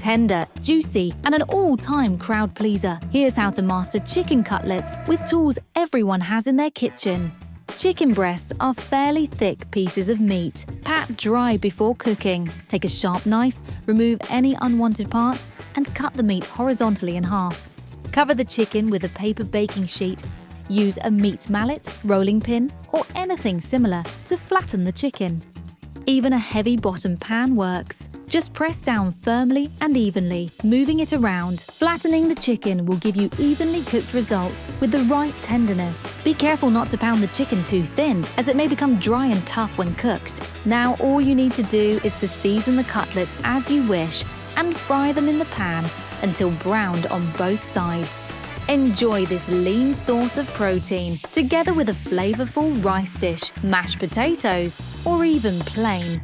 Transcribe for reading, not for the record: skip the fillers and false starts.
tender, juicy, and an all-time crowd pleaser. Here's how to master chicken cutlets with tools everyone has in their kitchen. Chicken breasts are fairly thick pieces of meat. Pat dry before cooking. Take a sharp knife, remove any unwanted parts, and cut the meat horizontally in half. Cover the chicken with a paper baking sheet. Use a meat mallet, rolling pin, or anything similar to flatten the chicken. Even a heavy bottom pan works. Just press down firmly and evenly, moving it around. Flattening the chicken will give you evenly cooked results with the right tenderness. Be careful not to pound the chicken too thin, as it may become dry and tough when cooked. Now all you need to do is to season the cutlets as you wish and fry them in the pan until browned on both sides. Enjoy this lean source of protein together with a flavorful rice dish, mashed potatoes, or even plain.